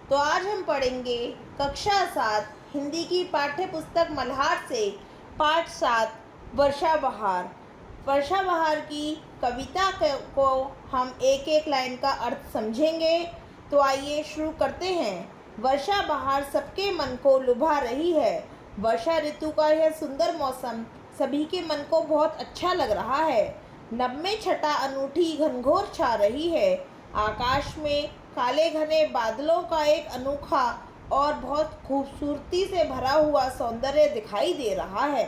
तो आज हम पढ़ेंगे कक्षा 7 हिंदी की पाठ्य पुस्तक मल्हार से पाठ 7 वर्षा बहार। वर्षा बहार की कविता को हम एक एक लाइन का अर्थ समझेंगे। तो आइए शुरू करते हैं। वर्षा बहार सबके मन को लुभा रही है। वर्षा ऋतु का यह सुंदर मौसम सभी के मन को बहुत अच्छा लग रहा है। नभ में छटा अनूठी घनघोर छा रही है। आकाश में काले घने बादलों का एक अनोखा और बहुत खूबसूरती से भरा हुआ सौंदर्य दिखाई दे रहा है।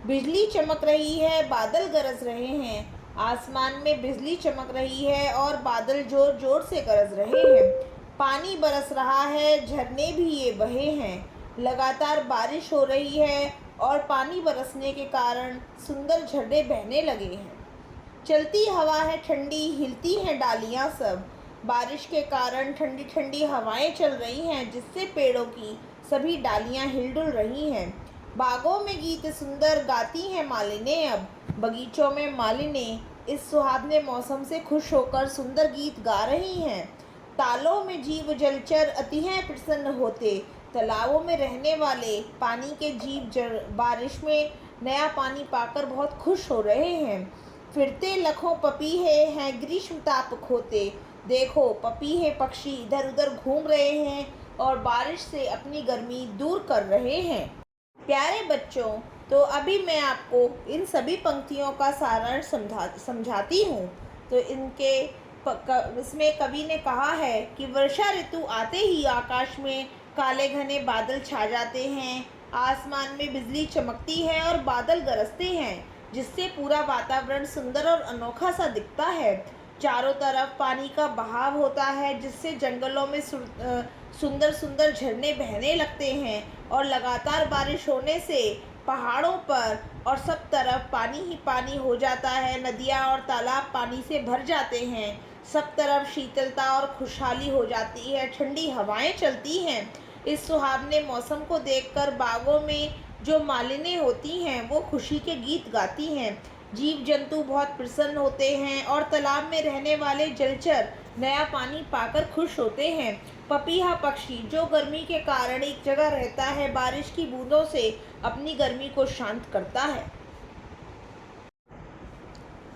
बिजली चमक रही है, बादल गरज रहे हैं। आसमान में बिजली चमक रही है और बादल जोर जोर से गरज रहे हैं। पानी बरस रहा है, झरने भी ये बहे हैं। लगातार बारिश हो रही है और पानी बरसने के कारण सुंदर झरने बहने लगे हैं। चलती हवा है ठंडी, हिलती हैं डालियां सब। बारिश के कारण ठंडी ठंडी हवाएं चल रही हैं, जिससे पेड़ों की सभी डालियां हिलडुल रही हैं। बागों में गीत सुंदर गाती हैं मालिनें अब। बगीचों में मालिनें इस सुहावने मौसम से खुश होकर सुंदर गीत गा रही हैं। तालों में जीव जलचर अतिशय प्रसन्न होते। तालाबों में रहने वाले पानी के जीव बारिश में नया पानी पाकर बहुत खुश हो रहे हैं। फिरते लखों पपीहे हैं ग्रीष्म ताप खोते। देखो पपीहे पक्षी इधर उधर घूम रहे हैं और बारिश से अपनी गर्मी दूर कर रहे हैं। प्यारे बच्चों, तो अभी मैं आपको इन सभी पंक्तियों का सारांश समझाती हूँ। तो इसमें कवि ने कहा है कि वर्षा ऋतु आते ही आकाश में काले घने बादल छा जाते हैं। आसमान में बिजली चमकती है और बादल गरजते हैं, जिससे पूरा वातावरण सुंदर और अनोखा सा दिखता है। चारों तरफ पानी का बहाव होता है, जिससे जंगलों में सुंदर सुंदर झरने बहने लगते हैं और लगातार बारिश होने से पहाड़ों पर और सब तरफ पानी ही पानी हो जाता है। नदियाँ और तालाब पानी से भर जाते हैं। सब तरफ शीतलता और खुशहाली हो जाती है। ठंडी हवाएं चलती हैं। इस सुहावने मौसम को देखकर बागों में जो मालिनें होती हैं वो खुशी के गीत गाती हैं। जीव जंतु बहुत प्रसन्न होते हैं और तालाब में रहने वाले जलचर नया पानी पाकर खुश होते हैं। पपीहा पक्षी जो गर्मी के कारण एक जगह रहता है, बारिश की बूंदों से अपनी गर्मी को शांत करता है।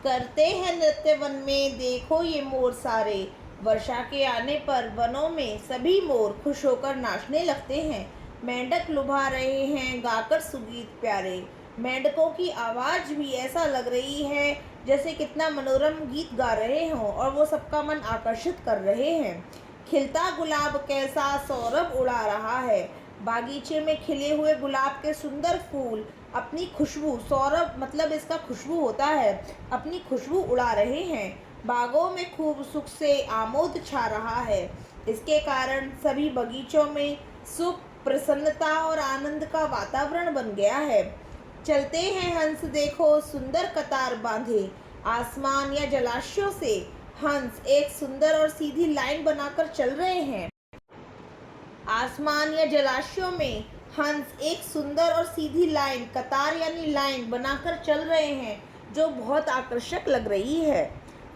करते हैं नृत्य वन में, देखो ये मोर सारे। वर्षा के आने पर वनों में सभी मोर खुश होकर नाचने लगते हैं। मेंढक लुभा रहे हैं गाकर सुगीत प्यारे। मेंढकों की आवाज़ भी ऐसा लग रही है जैसे कितना मनोरम गीत गा रहे हों और वो सबका मन आकर्षित कर रहे हैं। खिलता गुलाब कैसा सौरभ उड़ा रहा है। बागीचे में खिले हुए गुलाब के सुंदर फूल अपनी खुशबू, सौरभ मतलब इसका खुशबू होता है, अपनी खुशबू उड़ा रहे हैं। बागों में खूब सुख से आमोद छा रहा है। इसके कारण सभी बगीचों में सुख, प्रसन्नता और आनंद का वातावरण बन गया है। चलते हैं हंस देखो सुंदर कतार बांधे। आसमान या जलाशयों से हंस एक सुंदर और सीधी लाइन बनाकर चल रहे हैं। आसमान या जलाशयों में हंस एक सुंदर और सीधी लाइन, कतार यानी लाइन बनाकर चल रहे हैं, जो बहुत आकर्षक लग रही है।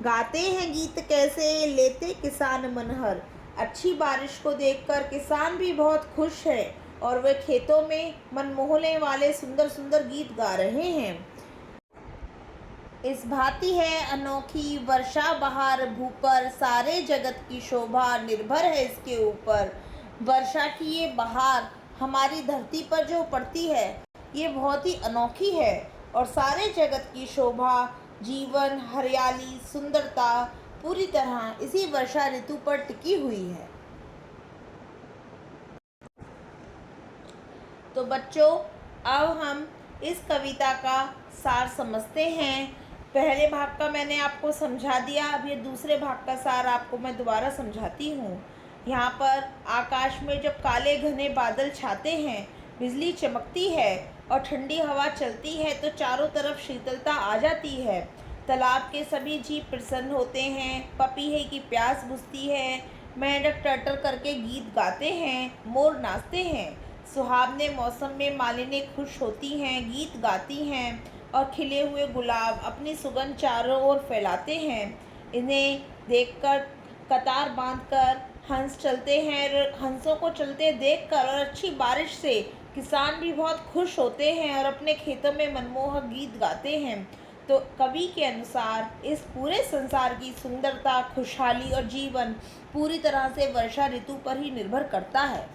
गाते हैं गीत कैसे लेते किसान मनहर। अच्छी बारिश को देखकर किसान भी बहुत खुश है और वे खेतों में मन मोहने वाले सुंदर सुंदर गीत गा रहे हैं। इस भांति है अनोखी वर्षा बहार भूपर, सारे जगत की शोभा निर्भर है इसके ऊपर। वर्षा की ये बहार हमारी धरती पर जो पड़ती है ये बहुत ही अनोखी है और सारे जगत की शोभा, जीवन, हरियाली, सुंदरता पूरी तरह इसी वर्षा ऋतु पर टिकी हुई है। तो बच्चों, अब हम इस कविता का सार समझते हैं। पहले भाग का मैंने आपको समझा दिया, अब ये दूसरे भाग का सार आपको मैं दोबारा समझाती हूँ। यहाँ पर आकाश में जब काले घने बादल छाते हैं, बिजली चमकती है और ठंडी हवा चलती है तो चारों तरफ शीतलता आ जाती है। तालाब के सभी जीव प्रसन्न होते हैं। पपीहे की प्यास बुझती है। मेंढक टर्टर करके गीत गाते हैं। मोर नाचते हैं। सुहावने मौसम में मालिनें खुश होती हैं, गीत गाती हैं और खिले हुए गुलाब अपनी सुगंध चारों ओर फैलाते हैं। इन्हें देखकर कतार बांधकर हंस चलते हैं और हंसों को चलते देखकर और अच्छी बारिश से किसान भी बहुत खुश होते हैं और अपने खेतों में मनमोहक गीत गाते हैं। तो कवि के अनुसार इस पूरे संसार की सुंदरता, खुशहाली और जीवन पूरी तरह से वर्षा ऋतु पर ही निर्भर करता है।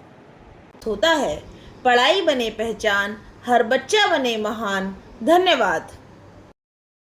होता है, पढ़ाई बने पहचान, हर बच्चा बने महान। धन्यवाद।